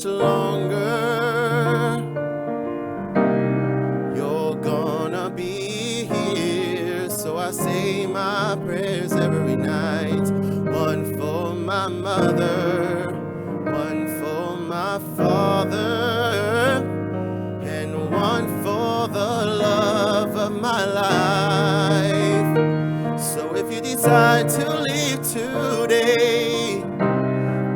much longer. You're gonna be here, so I say my prayers every night. One for my mother, one for my father, and one for the love of my life. So if you decide to leave today,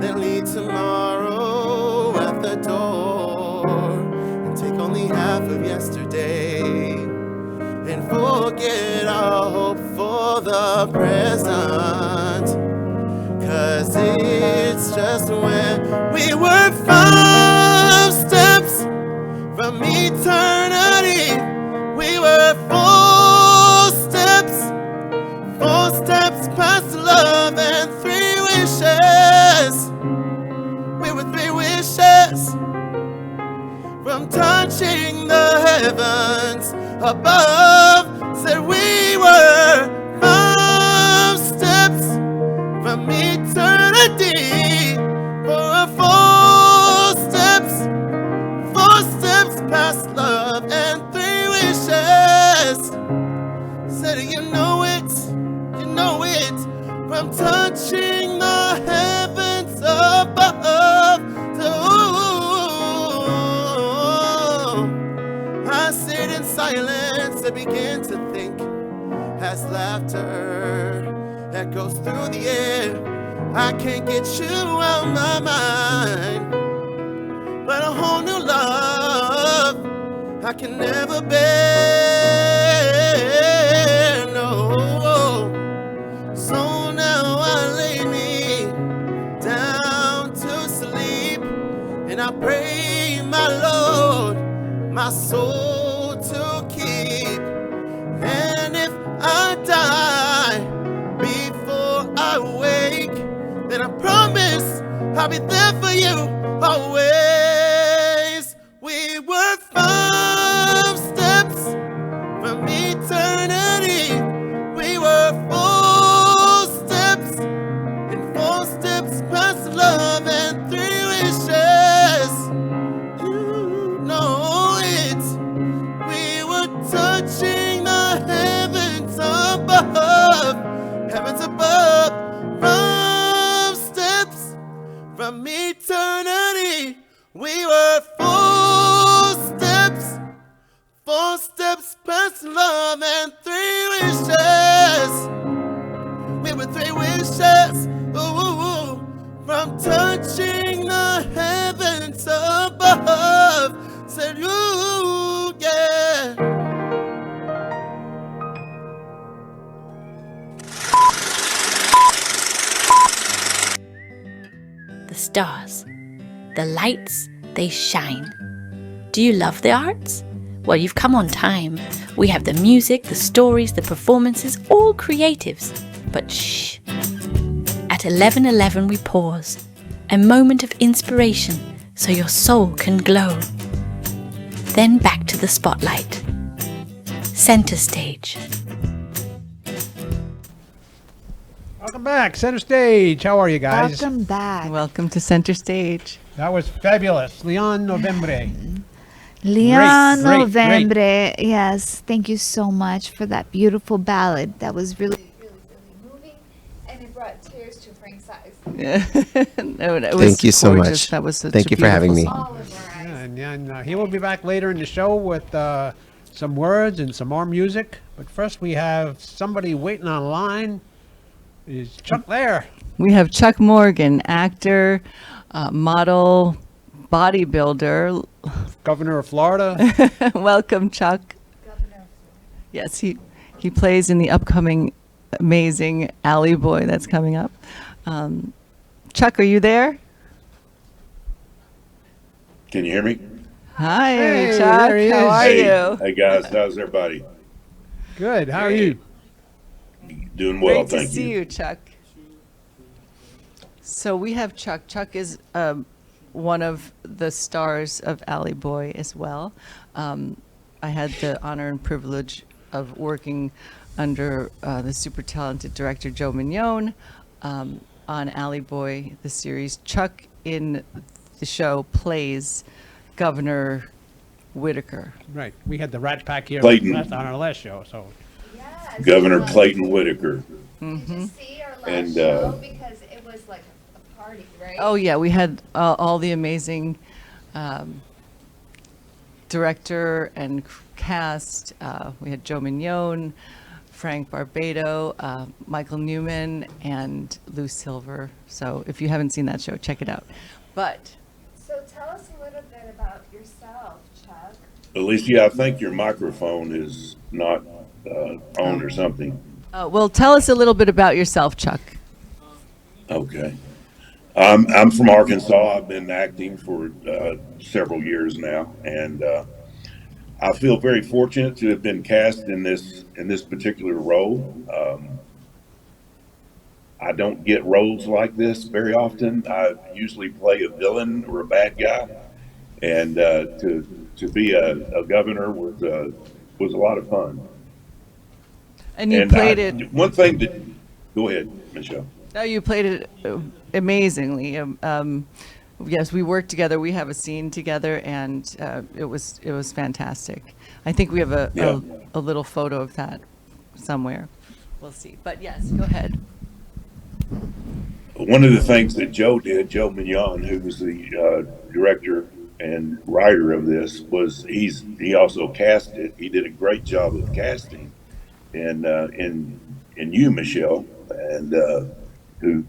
then leave tomorrow at the door, and take only half of yesterday, and forget our hope for the present. 'Cause it's just when we were 5 steps from eternity, we were 4 steps past love, and 3 wishes. We were 3 wishes from touching the heavens above. Said we were 5 steps from eternity, for 4 steps past love, and 3 wishes. Said you know it, from touching the heavens above. I sit in silence and begin to think, as laughter echoes through the air. I can't get you out my mind, but a whole new love I can never bear, no. So now I lay me down to sleep, and I pray my Lord my soul to keep. And if I die before I wake, then I promise I'll be there for you always. We were 5 steps from eternity. We were 4 steps, and 4 steps past love, and 3 wishes. You know it. We were touching the heavens above, heavens above. 5 steps from eternity. We were 4 steps past love, and 3 wishes. We were 3 wishes, ooh, from touching the heavens above. Said you, yeah. The stars, the lights, they shine. Do you love the arts? Well, you've come on time. We have the music, the stories, the performances, all creatives. But shh. At 11:11 we pause. A moment of inspiration so your soul can glow. Then back to the spotlight. Center stage. Welcome back, Center Stage. How are you guys? Welcome back. Welcome to Center Stage. That was fabulous. Leon Novembre. Leon Great, Novembre. Yes, thank you so much for that beautiful ballad. That was really moving, and it brought tears to Frank's eyes. No, it was Thank you so gorgeous. much. That was such Thank a you for having beautiful me. song. All of our eyes. And he will be back later in the show with some words and some more music. But first, we have somebody waiting online. Is Chuck there? We have Chuck Morgan, actor, model, bodybuilder. Governor of Florida. Welcome, Chuck. Yes, he plays in the upcoming amazing Alley Boy that's coming up. Chuck, are you there? Can you hear me? Hi, Hey, Chuck. there he How is. are you? Hey guys, how's everybody? Good. How are you? Doing well, Great to thank see you. you, Chuck. So we have Chuck. Chuck is one of the stars of Alley Boy as well. I had the honor and privilege of working under the super talented director Joe Mignone on Alley Boy, the series. Chuck in the show plays Governor Whitaker. Right. We had the Rat Pack here Clayton. on our last show. So Yes. Governor Clayton Whitaker. Did you see our last And, show? Because it was like a party, right? Oh yeah, we had all the amazing director and cast. We had Joe Mignone, Frank Barbado, Michael Newman, and Lou Silver. So if you haven't seen that show, check it out. But So tell us a little bit about yourself, Chuck. Alicia, I think your microphone is not on or something. well, tell us a little bit about yourself, Chuck. Okay. I'm from Arkansas. I've been acting for several years now, and I feel very fortunate to have been cast in this particular role. I don't get roles like this very often. I usually play a villain or a bad guy, and to be a governor was a lot of fun. And you And played it. One thing that, go ahead, Michelle. No, you played it amazingly. Yes, we worked together. We have a scene together, and it was fantastic. I think we have a little photo of that somewhere. We'll see. But yes, go ahead. One of the things that Joe did, Joe Mignon, who was the director and writer of this, was he also cast it. He did a great job of casting, and in you, Michelle, and who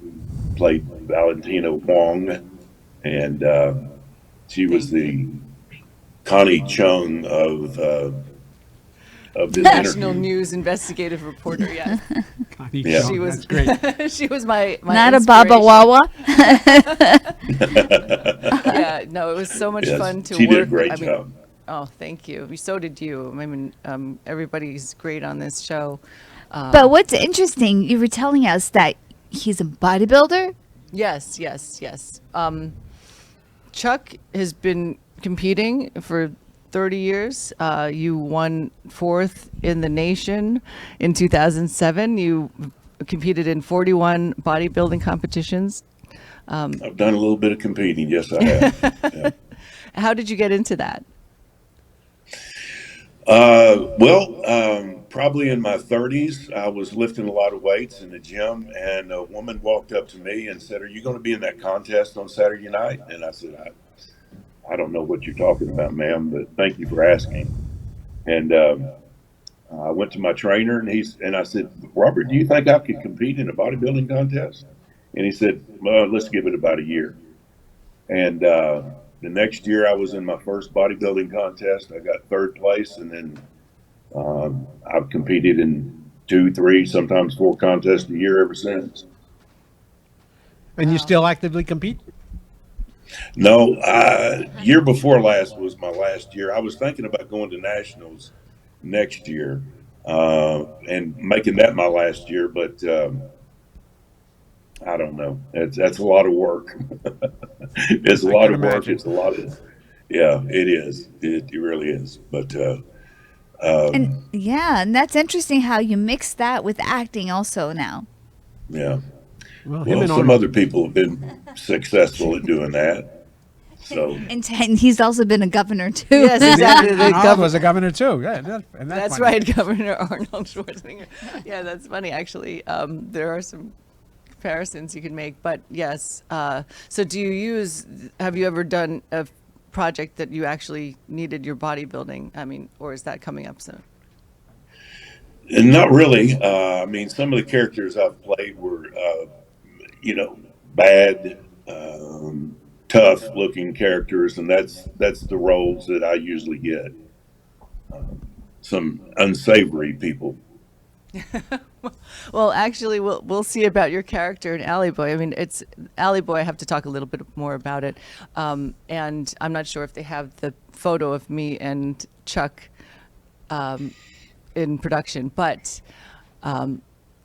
played Valentina Wong, and she was the Connie Chung of this National interview. News investigative reporter. Yes, Yeah. she was. That's great. She was my Not a Baba inspiration. Wawa. Yeah, no, it was so much Yes, fun to she work. did a great I mean, job. oh, thank you. So did you. I mean, everybody's great on this show. But what's interesting, you were telling us that he's a bodybuilder. Yes, yes, yes. Chuck has been competing for 30 years. You won 4th in the nation in 2007. You competed in 41 bodybuilding competitions. I've done a little bit of competing. Yes, I have. Yeah. How did you get into that? Probably in my 30s, I was lifting a lot of weights in the gym, and a woman walked up to me and said, "Are you going to be in that contest on Saturday night?" And I said, I don't know what you're talking about, ma'am, but thank you for asking. And I went to my trainer, and I said, "Robert, do you think I could compete in a bodybuilding contest?" And he said, "Well, let's give it about a year." And the next year, I was in my first bodybuilding contest. I got 3rd place, and then I've competed in 2, 3, sometimes 4 contests a year ever since. And you still actively compete? No, year before last was my last year. I was thinking about going to nationals next year and making that my last year, but I don't know. That's a lot of work. It's a lot can of work. imagine. It's a lot of, yeah, it is. It really is. But And yeah, and that's interesting how you mix that with acting also now. yeah. Well, Well, some other people have been successful at doing that. So And he's also been a governor too. Yes, exactly. The Arnold was a governor too. Yeah, and That's funny. right, Governor Arnold Schwarzenegger. Yeah, that's funny. Actually, there are some comparisons you can make, but yes. So, have you ever done a project that you actually needed your bodybuilding? I mean, or is that coming up soon? and not really. I mean, some of the characters I've played were, bad, tough-looking characters, and that's the roles that I usually get. Some unsavory people. Well, actually, we'll see about your character in Alley Boy. I mean, it's Alley Boy. I have to talk a little bit more about it, and I'm not sure if they have the photo of me and Chuck in production, but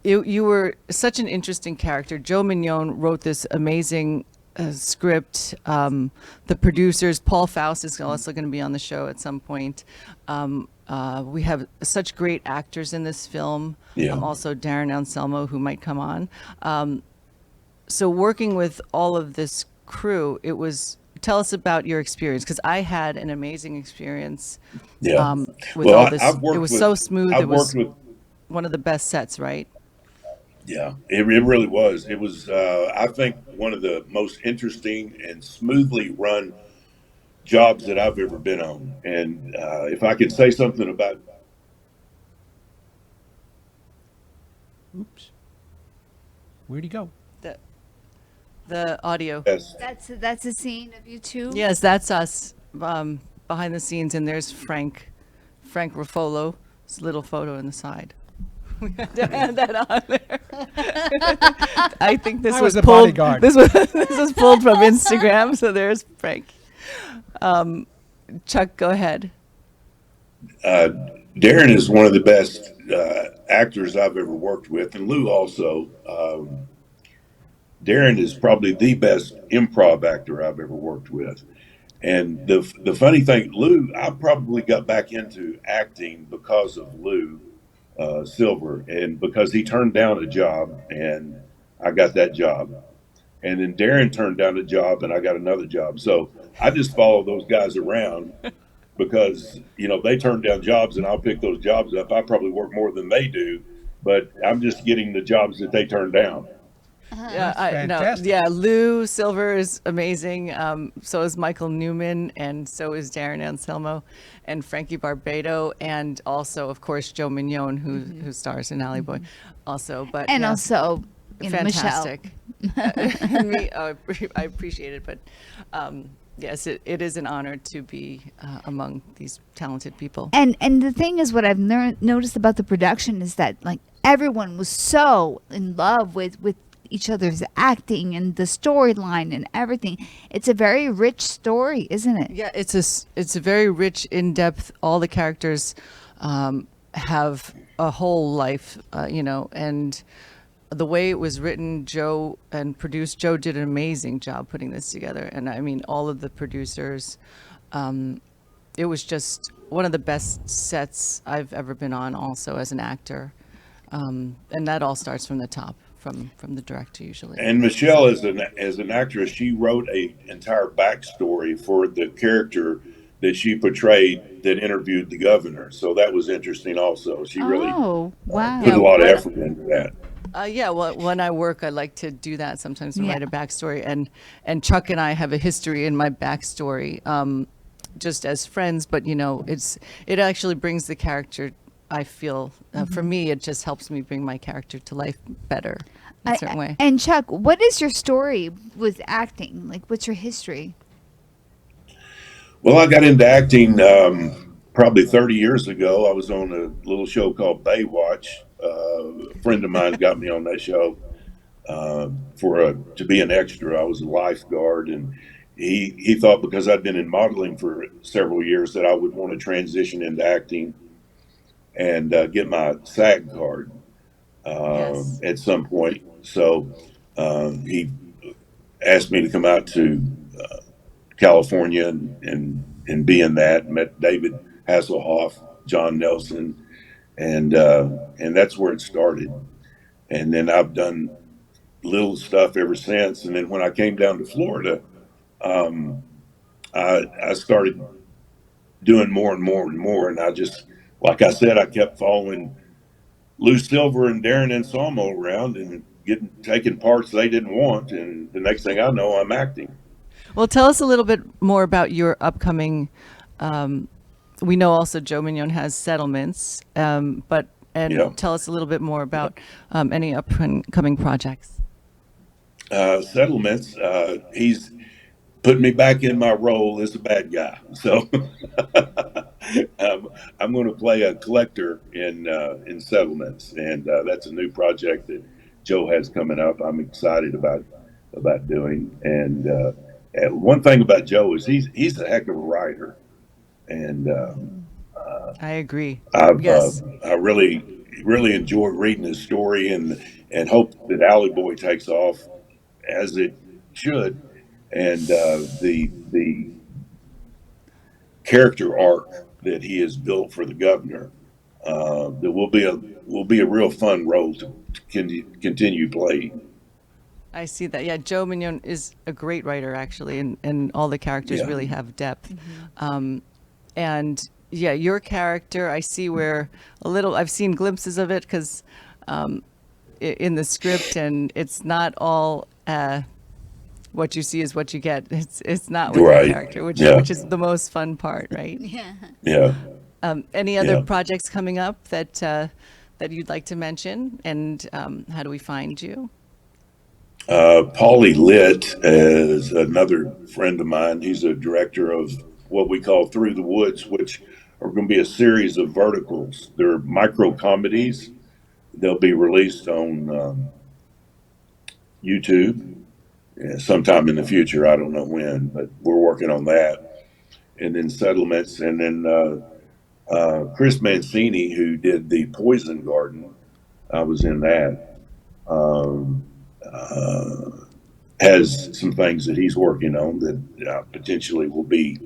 you were such an interesting character. Joe Mignon wrote this amazing script. The producers, Paul Faust, is also going to be on the show at some point. We have such great actors in this film. Yeah. Also Darren Anselmo, who might come on. So working with all of this crew, it was tell us about your experience, because I had an amazing experience Yeah. with Well, all I've this. It worked was with so smooth. It I've worked was with one of the best sets, right? yeah, it really was. It was I think one of the most interesting and smoothly run jobs that I've ever been on. And if I could say something about Oops. Where'd he go? The the audio. this, That's a scene of you two. Yes, that's us behind the scenes, and there's Frank Ruffolo's little photo in the side. We had to add that on there. I think this I was was the pulled. bodyguard. This was pulled from Instagram. So there's Frank. Chuck, go ahead. uh, Darren is one of the best actors I've ever worked with, and Lou also. Darren is probably the best improv actor I've ever worked with. And the funny thing, Lou, I probably got back into acting because of Lou Silver, and because he turned down a job, and I got that job. And then Darren turned down a job, and I got another job. So I just follow those guys around because they turn down jobs, and I'll pick those jobs up. I probably work more than they do, but I'm just getting the jobs that they turn down. Yeah, That's no, fantastic. yeah. Lou Silver is amazing. So is Michael Newman, and so is Darren Anselmo, and Frankie Barbado, and also, of course, Joe Mignon, who stars in Alley Boy, also. But And yeah, also, Michelle. fantastic. I appreciate it, but yes, it is an honor to be among these talented people. And the thing is, what I've noticed about the production is that like everyone was so in love with each other's acting and the storyline and everything. It's a very rich story, isn't it? Yeah, it's a very rich, in depth. All the characters have a whole life, and the way it was written, Joe and produced, Joe did an amazing job putting this together. And I mean, all of the producers, it was just one of the best sets I've ever been on, also as an actor. And that all starts from the top, from the director usually. And Michelle, as an actress, she wrote a entire backstory for the character that she portrayed that interviewed the governor. So that was interesting. Also, she really Oh, wow. put Yeah, a lot of what- effort into that. Yeah, well, when I work, I like to do that sometimes to Yeah. write a backstory, and Chuck and I have a history in my backstory, just as friends. But it actually brings the character. I feel for me, it just helps me bring my character to life better in a certain way. And Chuck, what is your story with acting? Like, what's your history? Well, I got into acting probably 30 years ago. I was on a little show called Baywatch. A friend of mine got me on that show to be an extra. I was a lifeguard, and he thought because I'd been in modeling for several years that I would want to transition into acting and get my SAG card Yes. at some point. So he asked me to come out to California and be in that. Met David Hasselhoff, John Nelson, and that's where it started. And then I've done little stuff ever since. And then when I came down to Florida, um, I started doing more and more and more. And I just, like I said, I kept following Lou Silver and Darren Anselmo around and taking parts they didn't want. And the next thing I know, I'm acting. Well, tell us a little bit more about your upcoming. We know also Joe Mignon has Settlements, but Yeah. tell us a little bit more about any upcoming projects. Settlements. He's put me back in my role as a bad guy. So I'm going to play a collector in Settlements, and that's a new project that Joe has coming up. I'm excited about doing. And one thing about Joe is he's a heck of a writer, and I agree. I've Yes. I really enjoy reading his story and hope that Alley Boy takes off as it should. And the character arc that he has built for the governor that will be a real fun role to continue playing. I see that. Yeah, Joe Mignon is a great writer, actually, and all the characters Yeah. really have depth. And yeah, your character, I see where I've seen glimpses of it because in the script, and it's not all what you see is what you get. It's not with Right. your character, which Yeah. is the most fun part, right? Yeah. Any other Yeah. projects coming up that you'd like to mention, and how do we find you? Paulie Litt is another friend of mine. He's a director of what we call Through the Woods, which are going to be a series of verticals. They're micro comedies. They'll be released on YouTube sometime in the future. I don't know when, but we're working on that. And then Settlements, and then Chris Mancini, who did the Poison Garden. I was in that. Has some things that he's working on that potentially will be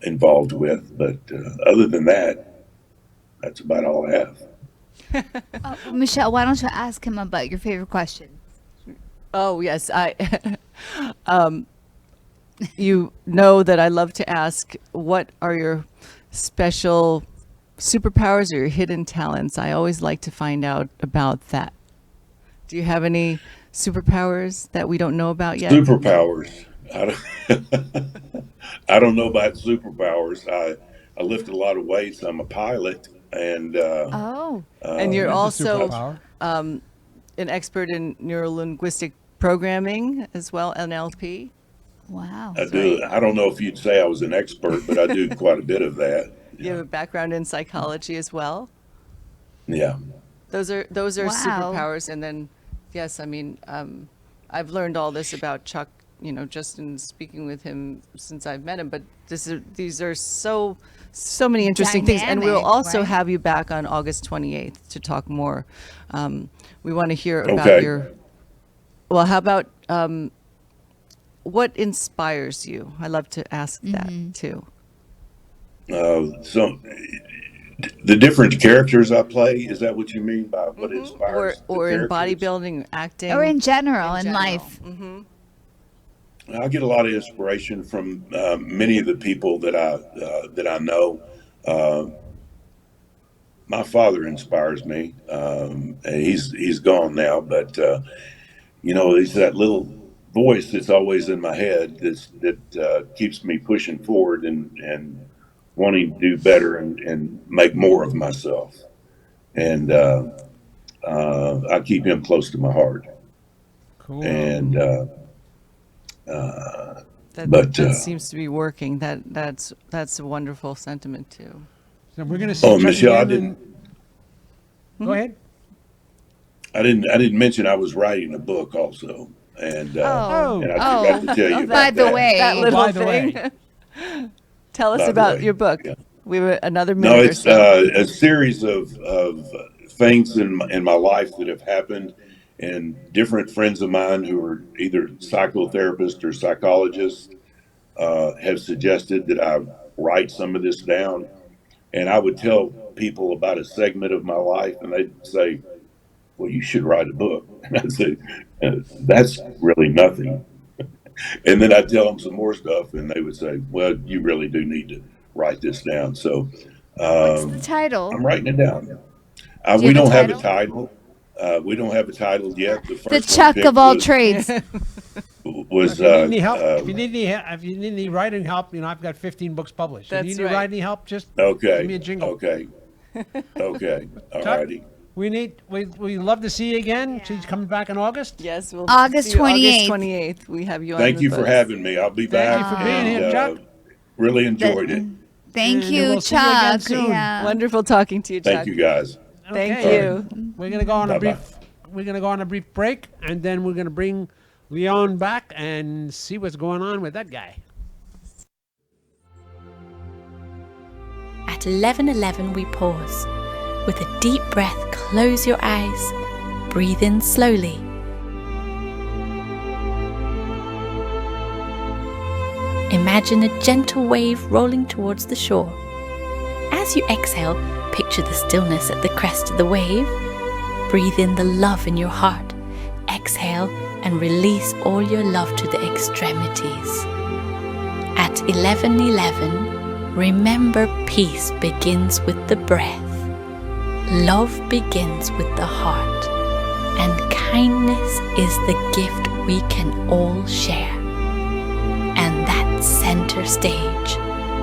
involved with. But other than that, that's about all I have. Michelle, why don't you ask him about your favorite question? Oh yes, you know that I love to ask, what are your special superpowers or your hidden talents? I always like to find out about that. Do you have any superpowers that we don't know about yet? Superpowers. I don't know about superpowers. I lift a lot of weights. I'm a pilot, and Oh, And you're That's a also superpower. an expert in neuro-linguistic programming as well, NLP. wow. I do. I don't know if you'd say I was an expert, but I do quite a bit of that. You have a background in psychology as well. Yeah. Those are Wow. superpowers. And then, yes, I mean, I've learned all this about Chuck, just in speaking with him since I've met him. But these are so many interesting things. And we'll Dynamic, also right? have you back on August 28th to talk more. We want to hear about Okay. well, how about what inspires you? I love to ask that too. So the different characters I play, is that what you mean by what Or inspires the or in characters? bodybuilding, acting, Or in general, in general. life. I get a lot of inspiration from many of the people that I know. My father inspires me. And he's gone now, but he's that little voice that's always in my head that keeps me pushing forward and wanting to do better and make more of myself. And I keep him close to my heart. Cool. And That seems to be working. That's a wonderful sentiment too. So we're going to see Oh, Chuck Michelle, I again. Go ahead. I didn't mention I was writing a book also, and Oh. and I forgot to tell you about By the that. way. That little By the thing. way. Tell us By the about way, your book. yeah. We have another No, minute or it's so. a series of things in my life that have happened, and different friends of mine who are either psychotherapists or psychologists have suggested that I write some of this down. And I would tell people about a segment of my life, and they'd say, "Well, you should write a book." And I'd say, "That's really nothing." And then I'd tell them some more stuff, and they would say, "Well, you really do need to write this down." So What's the title? I'm writing it down. Do We you have a don't have a title? title. We don't have a title yet. The first The one Chuck picked of all was, trades. was If you need any help, uh, if you need any writing help, I've got 15 books published. If you That's need any right. writing help, just okay. give me a jingle. Okay. Okay. All Chuck, righty. we love to see you again. She's coming back in August. Yes, we'll August see you 28th. August 28th. We have you on. Thank you with for us. having me. I'll be Thank back. you for being and, here, Chuck. Really enjoyed it. Thank And you, we'll see you again Chuck. soon. Yeah. Wonderful talking to you, Chuck. Thank you, guys. Thank Okay. you. We're gonna go on a Bye-bye. brief break, and then we're gonna bring Leon back and see what's going on with that guy. At 11:11 we pause. With a deep breath, close your eyes. Breathe in slowly. Imagine a gentle wave rolling towards the shore. As you exhale, picture the stillness at the crest of the wave. Breathe in the love in your heart. Exhale and release all your love to the extremities. At 11:11, remember peace begins with the breath, love begins with the heart, and kindness is the gift we can all share. And that center stage,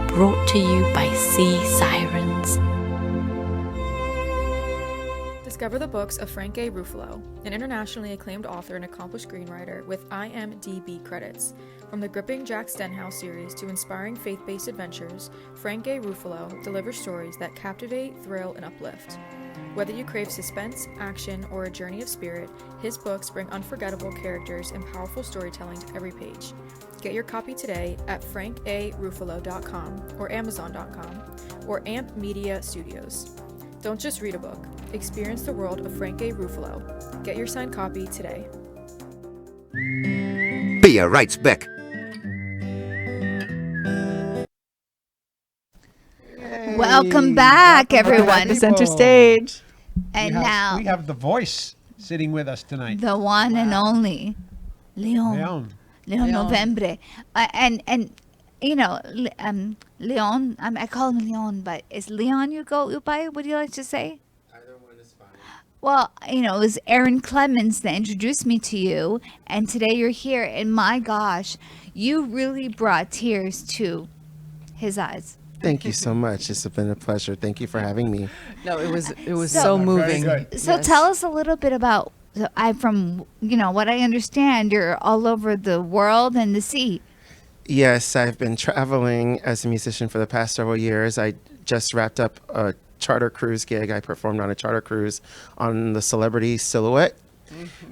brought to you by Sea Sirens. Discover the books of Frank A. Ruffalo, an internationally acclaimed author and accomplished screenwriter with IMDb credits. From the gripping Jack Stenhouse series to inspiring faith-based adventures, Frank A. Ruffalo delivers stories that captivate, thrill, and uplift. Whether you crave suspense, action, or a journey of spirit, his books bring unforgettable characters and powerful storytelling to every page. Get your copy today at frankaruffalo.com or amazon.com or AMP Media Studios. Don't just read a book. Experience the world of Frank A. Ruffalo. Get your signed copy today. Pia writes back. Welcome back, everyone. The center stage. And we now, have the voice sitting with us tonight. the one and only Leon Leon. Novembre. And you know, Leon, I call him Leon, but is Leon you by? What do you like to say? Either one is fine. Well, you know, it was Aaron Clemens that introduced me to you, and today you're here, and my gosh, you really brought tears to his eyes. Thank you so much. It's been a pleasure. Thank you for having me. No, it was So- so Very moving. good. So Yes. tell us a little bit about, from, what I understand, you're all over the world and the sea. Yes, I've been traveling as a musician for the past several years. I just wrapped up a charter cruise gig. I performed on a charter cruise on the Celebrity Silhouette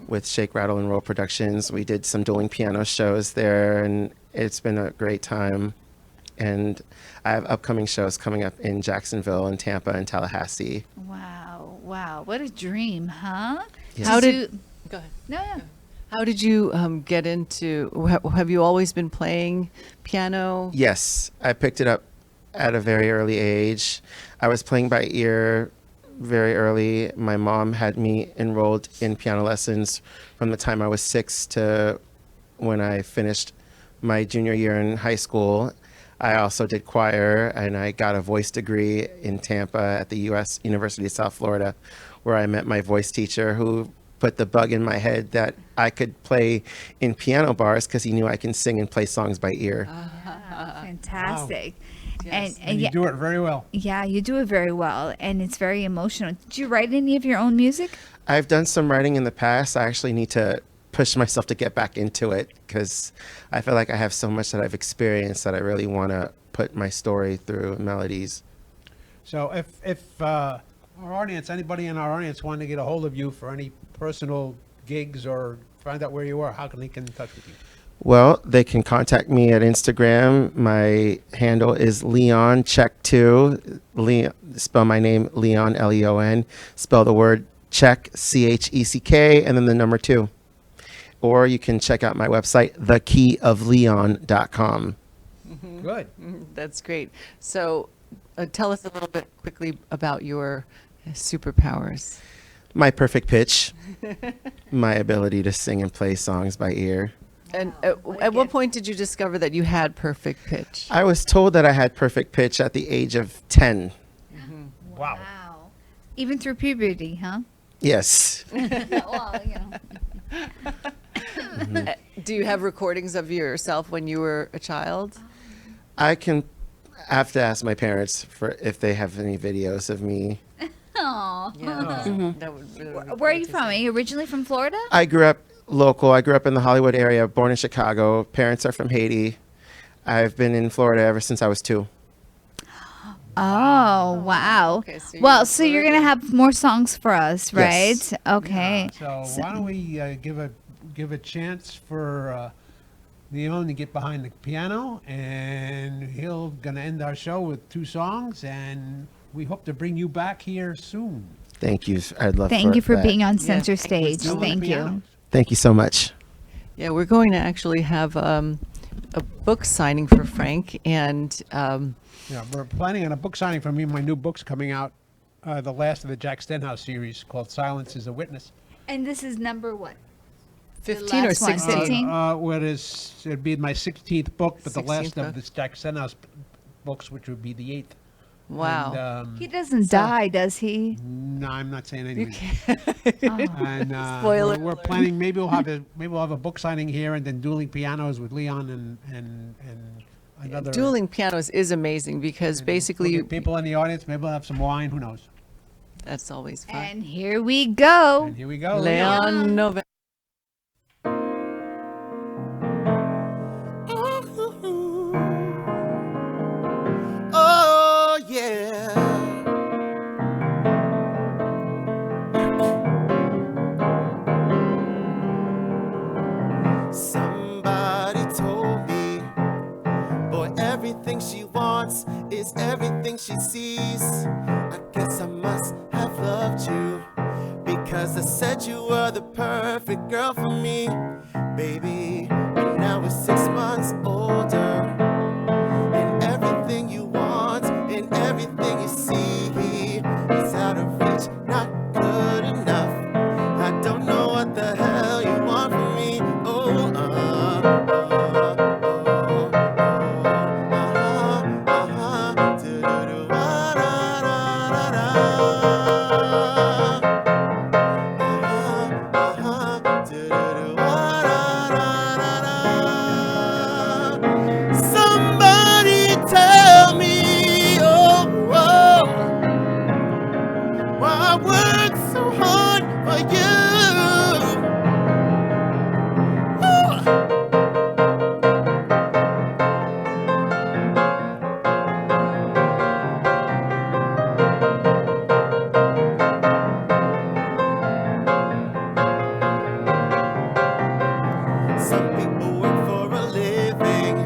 with Shake, Rattle, and Roll Productions. We did some dueling piano shows there, and it's been a great time. And I have upcoming shows coming up in Jacksonville and Tampa and Tallahassee. Wow, what a dream, huh? Yes. How did- you- Go ahead. No, no. How did you get into? Have you always been playing piano? Yes, I picked it up at a very early age. I was playing by ear very early. My mom had me enrolled in piano lessons from the time I was 6 to when I finished my junior year in high school. I also did choir, and I got a voice degree in Tampa at the U.S. University of South Florida, where I met my voice teacher, who put the bug in my head that I could play in piano bars because he knew I can sing and play songs by ear. Fantastic. Yes. And you do it very well. Yeah, you do it very well, and it's very emotional. Did you write any of your own music? I've done some writing in the past. I actually need to push myself to get back into it because I feel like I have so much that I've experienced that I really want to put my story through melodies. So if our audience, anybody in our audience wanted to get a hold of you for any personal gigs or find out where you are, how can they get in touch with you? Well, they can contact me at Instagram. My handle is Leon Check 2. Spell my name Leon, Leon. Spell the word Check, Check, and then the number 2. Or you can check out my website, thekeyofleon.com. Good. That's great. So, tell us a little bit quickly about your superpowers. My perfect pitch, my ability to sing and play songs by ear. And at what point did you discover that you had perfect pitch? I was told that I had perfect pitch at the age of 10. Wow. Even through puberty, huh? Yes. Well, Do you have recordings of yourself when you were a child? I have to ask my parents for if they have any videos of me. Aw. Yeah. That would really be Where are great you to from? Are see. you originally from Florida? I grew up local. I grew up in the Hollywood area, born in Chicago. Parents are from Haiti. I've been in Florida ever since I was 2. Oh, wow. Okay, so Well, you're so you're going to have more songs for us, right? Yes. Okay. So why don't we give a chance for Leon to get behind the piano, and he'll gonna end our show with 2 songs, and we hope to bring you back here soon. Thank you. I'd love Thank you for that. being on Yeah. center stage. Doing the Thank you. piano. Thank you so much. Yeah, we're going to actually have a book signing for Frank, and Yeah, we're planning on a book signing for me. My new book's coming out, the last of the Jack Stenhouse series called Silence is a Witness. And this is number what? 15 or last one, 16? 16? It'd be my 16th book, but the 16th last book. of the Jack Stenhouse books, which would be the 8th. Wow. And, He doesn't So- die, does he? no, I'm not saying You anything. can't. And Spoiler we're alert. planning. Maybe we'll have a book signing here, and then dueling pianos with Leon and another. Dueling pianos is amazing because basically We'll you, get people in the audience. Maybe we'll have some wine. Who knows? that's always fun. And here we go. And here we go. Leon Novembre. Oh, yeah. Somebody told me, boy, everything she wants is everything she sees. I guess I must have loved you because I said you were the perfect girl for me, baby. And now we're 6 months older, and everything you want and everything you see is out of reach, not good enough. I don't know what the hell you want from me. Oh, do-do-do, da-da-da-da-da. Do-do-do, da-da-da-da-da. Somebody tell me, oh, why I work so hard for you. Some people work for a living.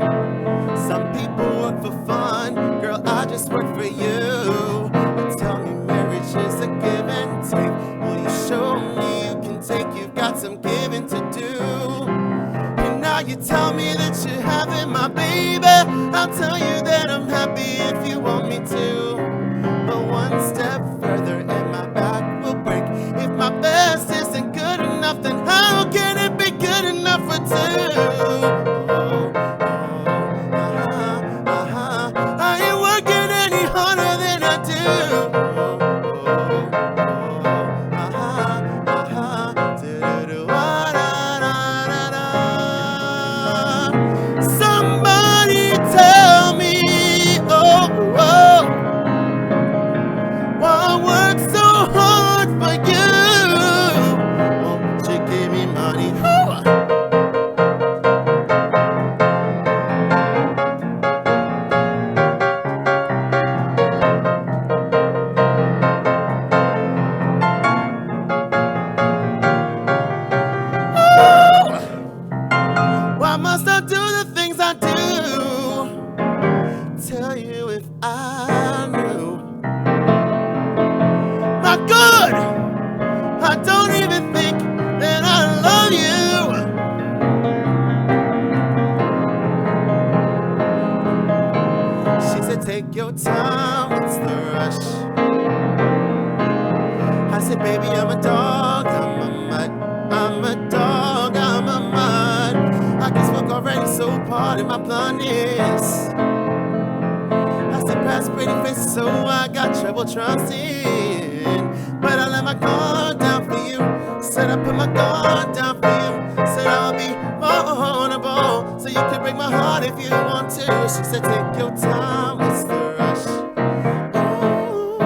Some people work for fun. Girl, I just work for you. You tell me marriage is a give and take. Will you show me you can take? You've got some giving to do. And now you tell me that you're having my baby. I'll tell you that I'm happy if you want me to. But one step further and my back will break. If my best isn't good enough, then how can it be good enough for two? I ain't working any harder than I do. Somebody tell me, why I work so hard for you. Won't you give me money? Why must I do the things I do? Tell you if I knew. Not good. I don't even think that I love you. She said, take your time, what's the rush? I said, baby, I'm a dog, I'm a mutt. I'm a dog, I'm a mutt. I can smoke already, so pardon my bluntness. I said, past pretty face, so I got trouble trusting. But I let my guard down for you. Said I put my guard down for you. Said I'll be vulnerable, so you can break my heart if you want to. She said, take your time, what's the rush? Ooh.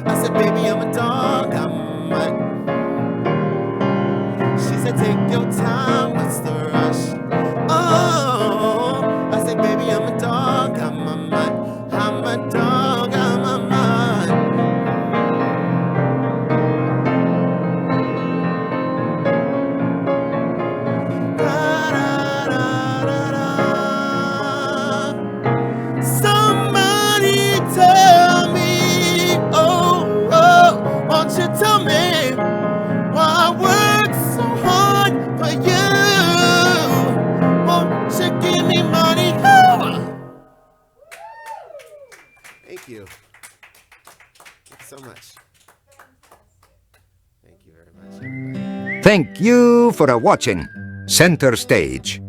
I said, baby, I'm a dog, I'm a mutt. She said, take your time, what's the rush? Oh, I said, baby, I'm a dog, I'm a mutt. I'm a dog, I'm a mutt. Da-da-da-da-da. Somebody tell me, won't you tell me why I work so hard for you? Won't you give me money? Thank you. Thank you so much. Thank you very much, everybody. Thank you for watching. Center Stage.